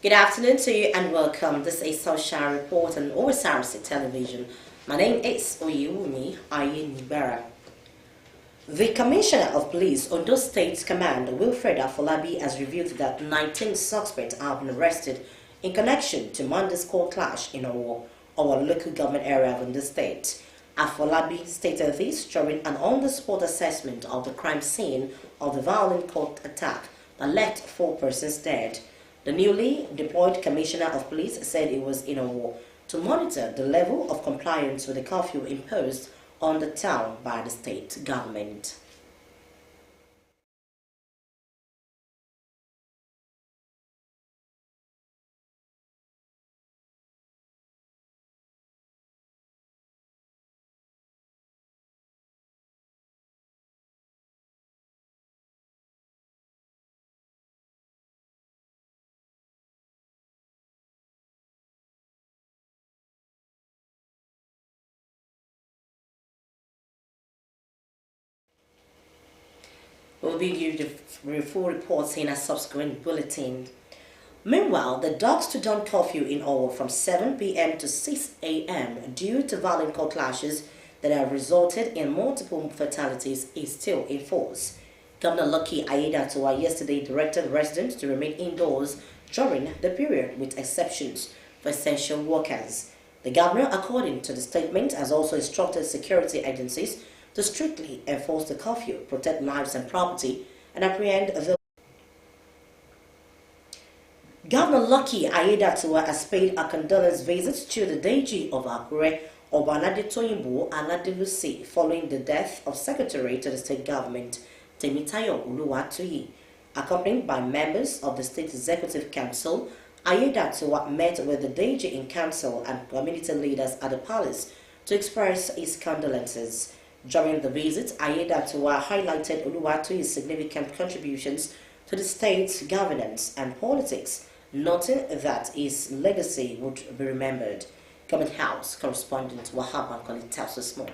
Good afternoon to you and welcome. This is Social Report on Osrc television. My name is Oyewumi Ayenibera. The Commissioner of Police, Ondo State Command, Wilfred Afolabi, has revealed that 19 suspects have been arrested in connection to Monday's court clash in our local government area of Ondo State. Afolabi stated this during an on-the-spot assessment of the crime scene of the violent court attack that left 4 persons dead. The newly deployed Commissioner of Police said it was in a war to monitor the level of compliance with the curfew imposed on the town by the state government. We'll be giving the full reports in a subsequent bulletin. Meanwhile, the dusk to dawn curfew in Owo from 7 p.m. to 6 a.m. due to violent court clashes that have resulted in multiple fatalities is still in force. Governor Lucky Aiyedatiwa yesterday directed residents to remain indoors during the period with exceptions for essential workers. The governor, according to the statement, has also instructed security agencies to strictly enforce the curfew, protect lives and property, and apprehend the... Governor Lucky Aiyedatiwa has paid a condolence visit to the Deji of Akure, Obalade Toyinbo Aladelusi, following the death of Secretary to the state government, Temitayo Uluwatuyi. Accompanied by members of the State Executive Council, Aiyedatiwa met with the Deji in council and community leaders at the palace to express his condolences. During the visit, Aiyedatiwa highlighted Uluwatuyi's significant contributions to the state's governance and politics, noting that his legacy would be remembered. Government House correspondent Wahab Ankoli tells us more.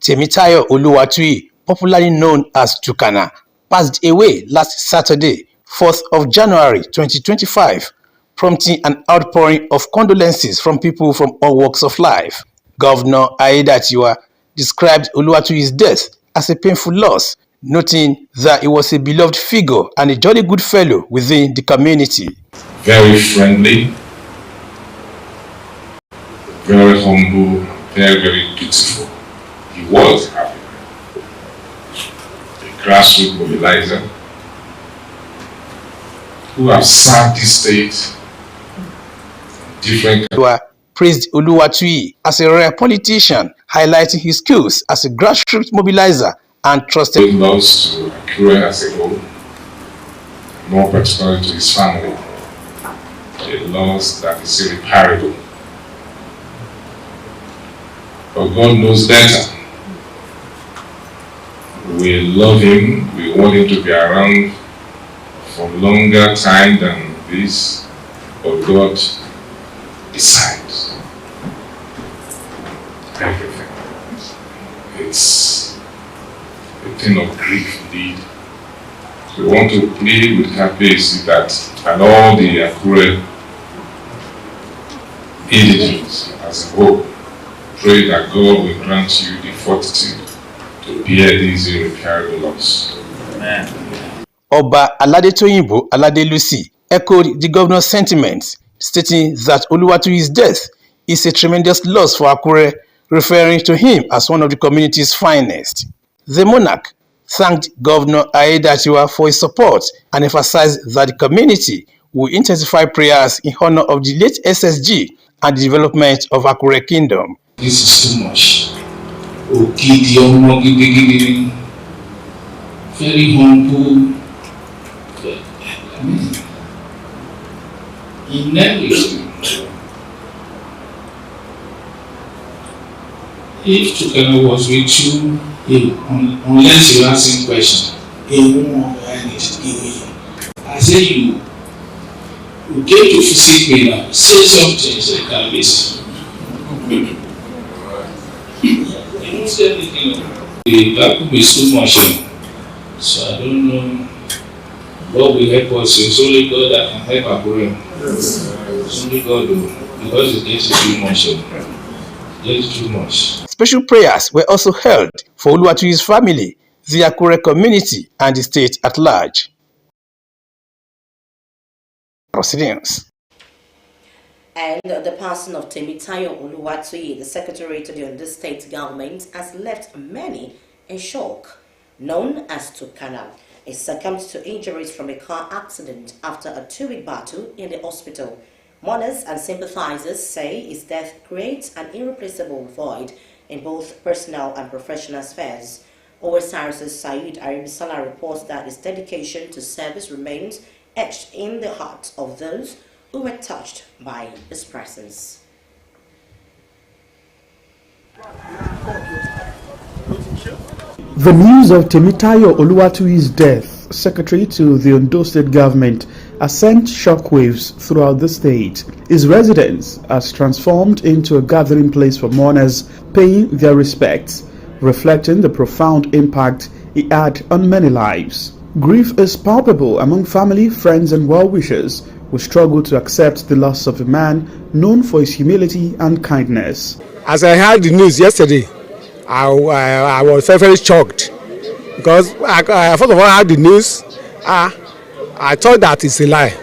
Temitayo Uluwatuyi, popularly known as Tukana, passed away last Saturday, 4th of January 2025, prompting an outpouring of condolences from people from all walks of life. Governor Aiyedatiwa described Uluwatuyi's death as a painful loss, noting that he was a beloved figure and a jolly good fellow within the community. Very friendly, very humble, very beautiful. He was happy. A grassroots mobilizer who has served this state different. Praised Uluwatuyi as a rare politician, highlighting his skills as a grassroots mobilizer and trusted loss to Akure as a whole, more particularly to his family, a loss that is irreparable. But God knows better. We love him, we want him to be around for longer time than this, but God decides everything. It's a thing of grief indeed. So we want to plead with KPAC that, and all the Akure indigents as a whole, pray that God will grant you the fortitude to bear these irreparable loss. Amen. Oba Toyinbo Aladelusi echoed the governor's sentiments, stating that Uluwatuyi's death is a tremendous loss for Akure, referring to him as one of the community's finest. The monarch thanked Governor Aiyedatiwa for his support and emphasized that the community will intensify prayers in honor of the late SSG and the development of Akure Kingdom. This is too much. Very humble. In everything. If Tukana was with you, unless you ask him questions, he won't I say you came to visit me now. Say something, say Calvis. You won't say anything. That could be so much. So I don't know God will help us. It's only God that can help our prayer. It's only God, because it's getting too much. Getting too much. Special prayers were also held for Oluwatuyi's family, the Akure community, and the state at large. Proceedings. And the passing of Temitayo Oluwatuyi, the secretary to the Ondo State government, has left many in shock. Known as Tukana, he succumbed to injuries from a car accident after a 2-week battle in the hospital. Mourners and sympathizers say his death creates an irreplaceable void in both personal and professional spheres. Osrc's Saeed Aribisala reports that his dedication to service remains etched in the hearts of those who were touched by his presence. The news of Temitayo Oluwatuyi's death, secretary to the Ondo State government, has sent shockwaves throughout the state. His residence has transformed into a gathering place for mourners paying their respects, reflecting the profound impact he had on many lives. Grief is palpable among family, friends, and well-wishers who struggle to accept the loss of a man known for his humility and kindness. As I heard the news yesterday, I was very shocked because first of all I heard the news. I thought that it's a lie,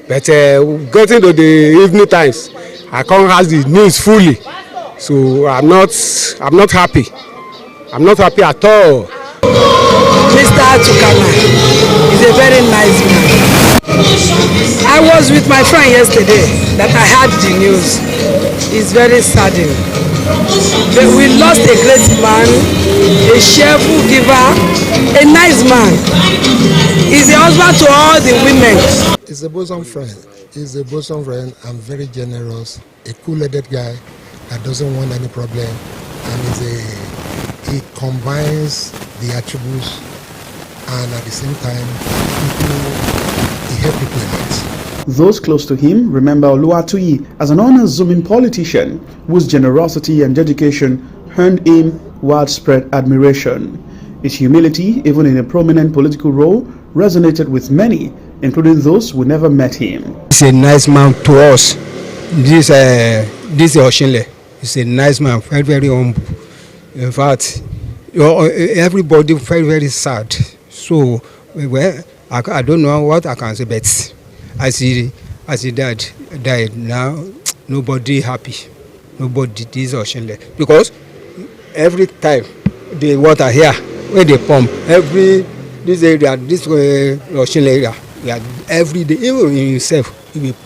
but getting to the evening times, I can't have the news fully, so I'm not happy. I'm not happy at all. Mr. Tukana is a very nice man. I was with my friend yesterday that I heard the news. It's very saddening. We lost a great man, a cheerful giver, a nice man. He's a husband to all the women. He's a bosom friend. He's a bosom friend and very generous, a cool-headed guy that doesn't want any problem, and he combines the attributes, and at the same time, he helps people a lot. Those close to him remember Oluwatuyi as an unassuming politician whose generosity and dedication earned him widespread admiration. His humility, even in a prominent political role, resonated with many, including those who never met him. He's a nice man to us. This Oshinle is a nice man, very, very humble. In fact, everybody very, very sad. So, well, I don't know what I can say, but as he died now, nobody happy. Nobody this Oshinle, because every time the water here when they pump, this Oshinle area, yeah, every day, even himself, he will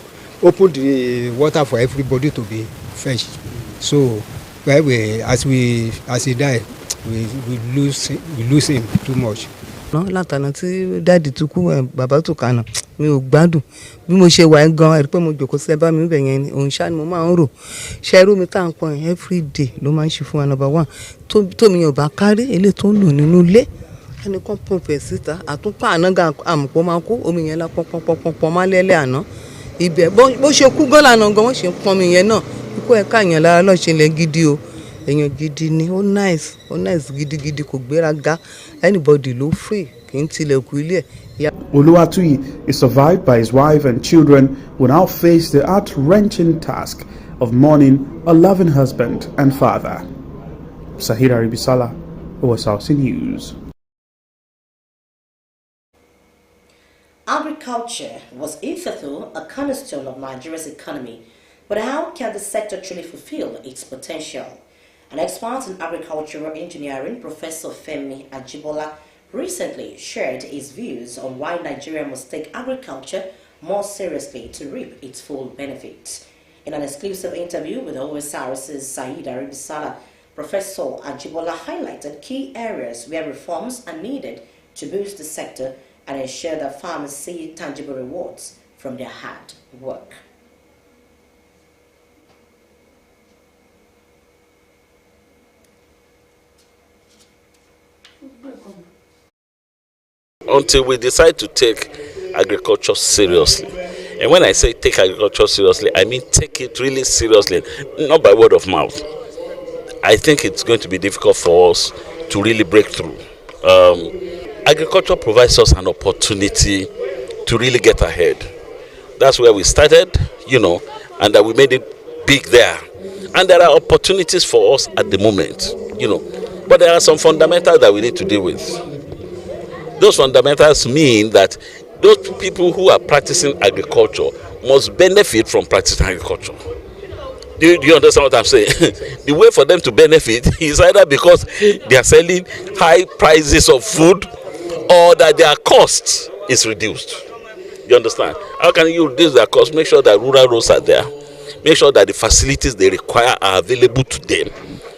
open the water for everybody to be fetched. So, well, as he died, we lose him too much. Látàná tí dáàdì tún kú bàbá tó kànà mi ò gbádùn bí mo ṣe wà gan ẹ rí pé mo jókòó sí ẹ̀bá mi bẹ̀ yẹn ni òun ṣáà ni mo máa ń rò ṣẹ́rú mi tá à ń pọ̀ yẹn everyday ló máa ń ṣe fún wa number one tómi ò bá kárí eléyìí tó ń lò nínú ilé ẹnìkan pọ̀npẹ̀ síta àtúnpá àná gan àmùpọ̀ máa kú omi yẹn la pọ̀npọ̀npọ̀npọ̀ má lẹ́lẹ́ àná ibẹ̀ bó ṣe kú gan lànà gan wọ́n ṣe ń pọn mi yẹn náà ikú ẹ̀ka yẹn lára lọ́ọ̀ṣẹ̀lẹ̀ gidi o èèyàn gidi ni ó nice gidigidi kò gbéraga anybody ló free kì í tilẹ̀kùn ilé ẹ̀. Oluwatuyi is survived by his wife and children who now face the heart-wrenching task of mourning a loving husband and father. Saheed Aribisala, Osrc News. Agriculture was hitherto a cornerstone of Nigeria's economy, but how can the sector truly fulfill its potential? An expert in agricultural engineering, Professor Femi Ajibola, recently shared his views on why Nigeria must take agriculture more seriously to reap its full benefits. In an exclusive interview with Osrc's Saeed Aribisala, Professor Ajibola highlighted key areas where reforms are needed to boost the sector and ensure that farmers see tangible rewards from their hard work. Until we decide to take agriculture seriously. And when I say take agriculture seriously, I mean take it really seriously, not by word of mouth. I think it's going to be difficult for us to really break through. agriculture provides us an opportunity to really get ahead. That's where we started, and that we made it big there. And there are opportunities for us at the moment, but there are some fundamentals that we need to deal with. Those fundamentals mean that those people who are practicing agriculture must benefit from practicing agriculture. Do you understand what I'm saying? The way for them to benefit is either because they are selling high prices of food or that their cost is reduced. You understand? How can you reduce their cost? Make sure that rural roads are there. Make sure that the facilities they require are available to them.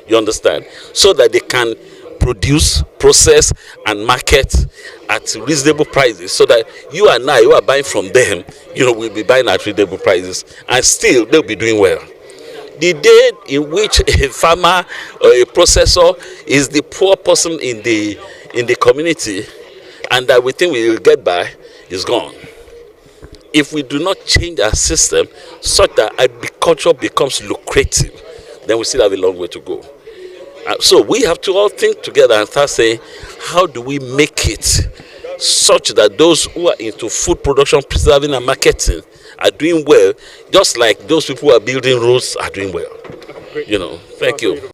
You understand? So that they can produce, process, and market at reasonable prices, so that you and I, who are buying from them, will be buying at reasonable prices, and still they'll be doing well. The day in which a farmer or a processor is the poor person in the community, and that we think we will get by, is gone. If we do not change our system such that agriculture becomes lucrative, then we still have a long way to go. So we have to all think together and start saying, how do we make it such that those who are into food production, preserving, and marketing are doing well, just like those people who are building roads are doing well. Thank you.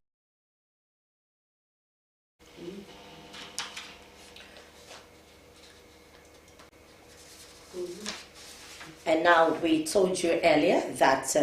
And now, we told you earlier that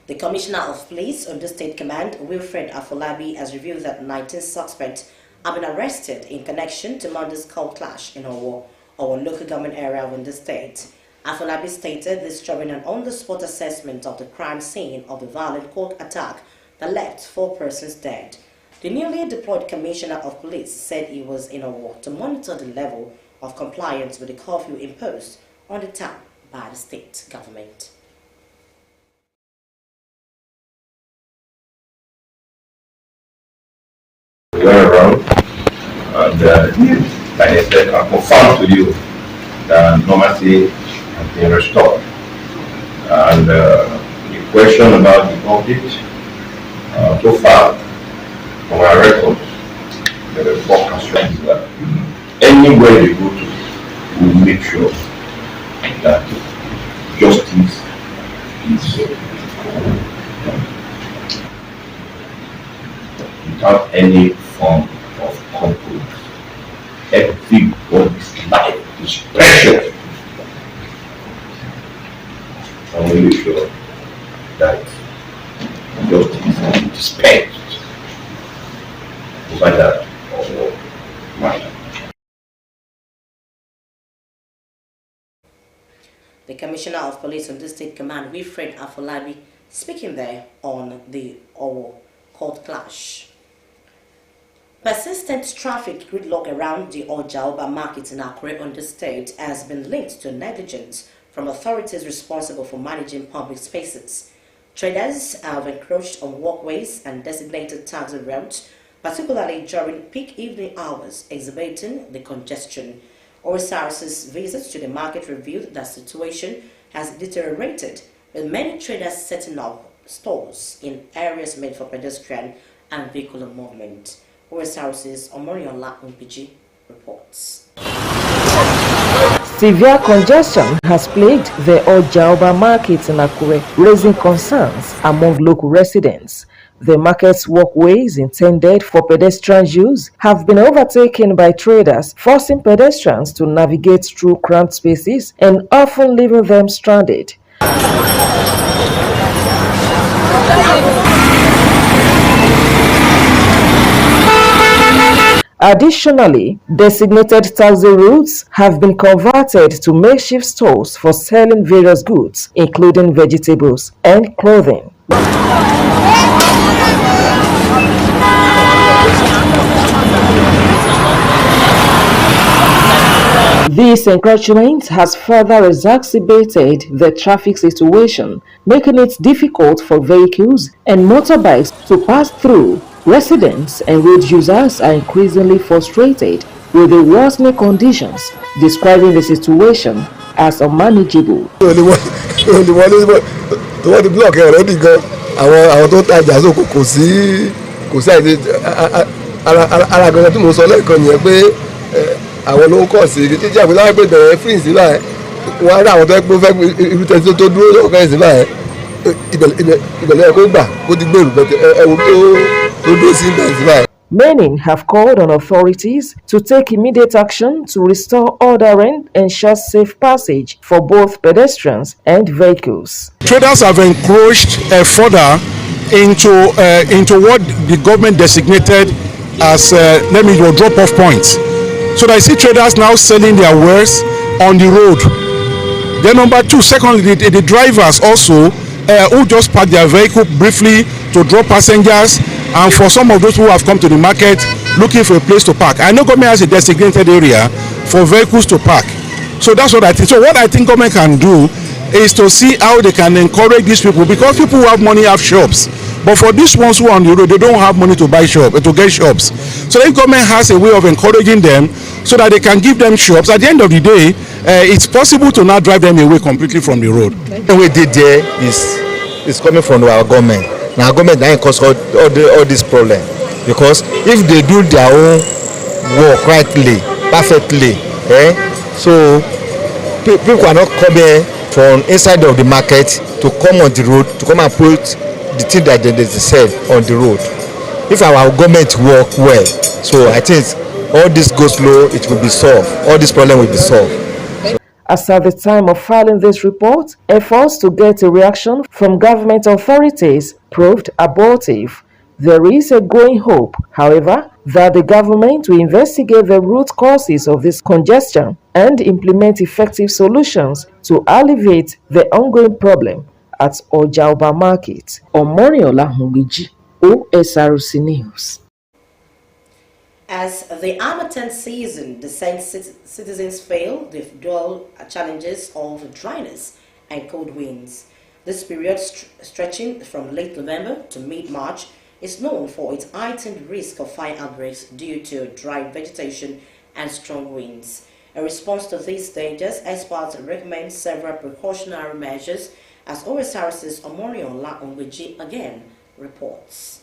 the Commissioner of Police under State Command, Wilfred Afolabi, has revealed that 19 suspects have been arrested in connection to Monday's cold clash in our local government area of the state. Afolabi stated this during an on-the-spot assessment of the crime scene of the violent court attack that left 4 persons dead. The newly deployed Commissioner of Police said he was in a war to monitor the level of compliance with the curfew imposed on the town by the state government. We went around and like I said, I confirm to you that normalcy has been restored. And the question about the audit, so far, from our records, there are 4 constraints that anywhere you go to, we will make sure that justice is without any form of compromise. Everybody's life is precious. And we make sure that justice is dispensed over that or matter. The Commissioner of Police on the State Command, Wilfred Afolabi, speaking there on the Owo court clash. Persistent traffic gridlock around the Ojaoba market in Akure on the state has been linked to negligence from authorities responsible for managing public spaces. Traders have encroached on walkways and designated taxi routes, particularly during peak evening hours, exacerbating the congestion. Osrc's visits to the market revealed that situation has deteriorated, with many traders setting up stores in areas made for pedestrian and vehicular movement. Osrc's Omoriola Umpiji reports. Severe congestion has plagued the Ojaoba market in Akure, raising concerns among local residents. The market's walkways intended for pedestrian use have been overtaken by traders, forcing pedestrians to navigate through cramped spaces and often leaving them stranded. Additionally, designated taxi routes have been converted to makeshift stores for selling various goods, including vegetables and clothing. This encroachment has further exacerbated the traffic situation, making it difficult for vehicles and motorbikes to pass through. Residents and road users are increasingly frustrated with the worsening conditions, describing the situation as unmanageable. àwọn ló ń kọ̀ sí títí àgbẹ̀ láwọn ẹgbẹ́ bẹ̀rẹ̀ fún ìsìn báyìí wọ́n á rí àwọn tó ẹ pé ó fẹ́ irú tẹ̀sí tó dúró lọ́wọ́ fẹ́ ìsìn báyìí ìbẹ̀lẹ̀ ẹ̀ kó gbà kó ti gbèrú bẹ̀tẹ̀ ẹ̀wò tó dúró sí ìsìn báyìí. Many have called on authorities to take immediate action to restore order and ensure safe passage for both pedestrians and vehicles. Traders have encroached further into what the government designated as drop-off points. So that I see traders now selling their wares on the road. Then number two, secondly, the drivers also who just park their vehicle briefly to drop passengers, and for some of those who have come to the market looking for a place to park. I know government has a designated area for vehicles to park. So that's what I think. So what I think government can do is to see how they can encourage these people, because people who have money have shops. But for these ones who are on the road, they don't have money to get shops. So the government has a way of encouraging them so that they can give them shops. At the end of the day, it's possible to not drive them away completely from the road. What we did there is coming from our government. Now government now cause all this problem, because if they do their own work rightly, perfectly, so people cannot come here from inside of the market to come on the road to come and put the thing that they said on the road. If our government work well, so I think all this goes slow, it will be solved. All this problem will be solved. As at the time of filing this report, efforts to get a reaction from government authorities proved abortive. There is a growing hope, however, that the government will investigate the root causes of this congestion and implement effective solutions to alleviate the ongoing problem at Ojaoba Market. Omoriola Hungiji, Osrc News. As the Harmattan season descends, citizens feel the dual challenges of dryness and cold winds. This period, stretching from late November to mid-March, is known for its heightened risk of fire outbreaks due to dry vegetation and strong winds. In response to these dangers, experts recommend several precautionary measures, as Osrc's Omoriola Hungiji again reports.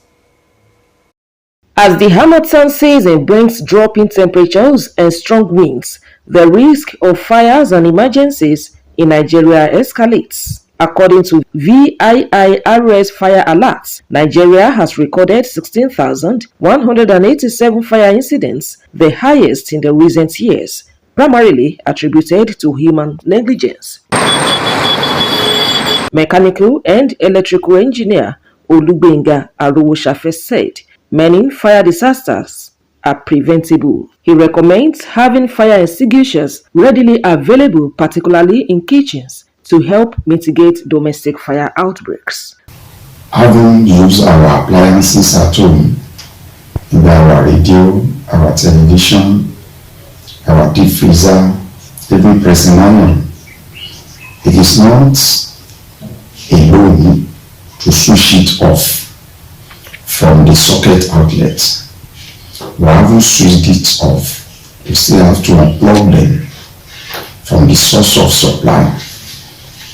As the Harmattan season brings dropping temperatures and strong winds, the risk of fires and emergencies in Nigeria escalates. According to VIIRS fire alerts, Nigeria has recorded 16,187 fire incidents, the highest in the recent years, primarily attributed to human negligence. Mechanical and electrical engineer Olugbenga Arowoshafe said many fire disasters are preventable. He recommends having fire extinguishers readily available, particularly in kitchens, to help mitigate domestic fire outbreaks. Having used our appliances at home, our radio, our television, our deep freezer, even pressing iron, it is not alone to switch it off from the socket outlet. We haven't switched it off. We still have to unplug them from the source of supply.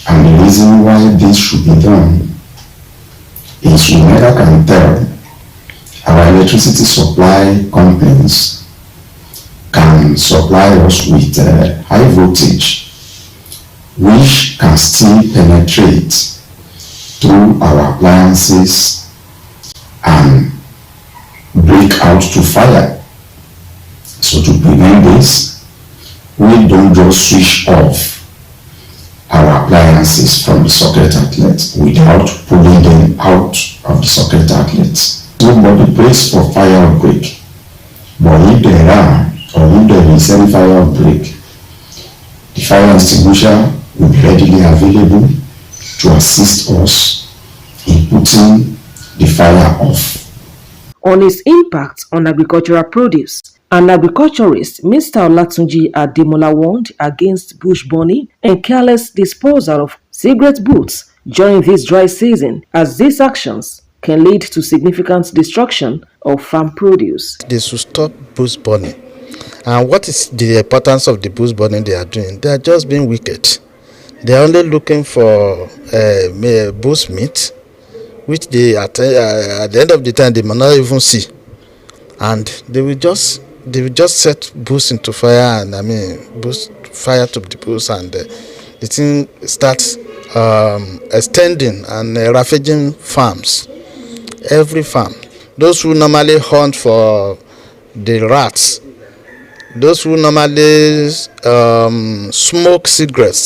And the reason why this should be done is we never can tell. Our electricity supply companies can supply us with high voltage, which can still penetrate through our appliances and break out to fire. So to prevent this, we don't just switch off our appliances from the socket outlet without pulling them out of the socket outlets. Nobody prays for fire outbreak, but if there are, or if there is any fire outbreak, the fire extinguisher will be readily available to assist us in putting the fire off. On its impact on agricultural produce, an agriculturist, Mr. Olatunji Ademola, warned against bush burning and careless disposal of cigarette butts during this dry season, as these actions can lead to significant destruction of farm produce. They should stop bush burning. And what is the importance of the bush burning they are doing? They are just being wicked. They are only looking for bush meat, which they at the end of the time they may not even see, and they will just they will just set bush into fire, and bush fire to the bush, and the thing starts extending and ravaging farms, every farm. Those who normally hunt for the rats, those who normally smoke cigarettes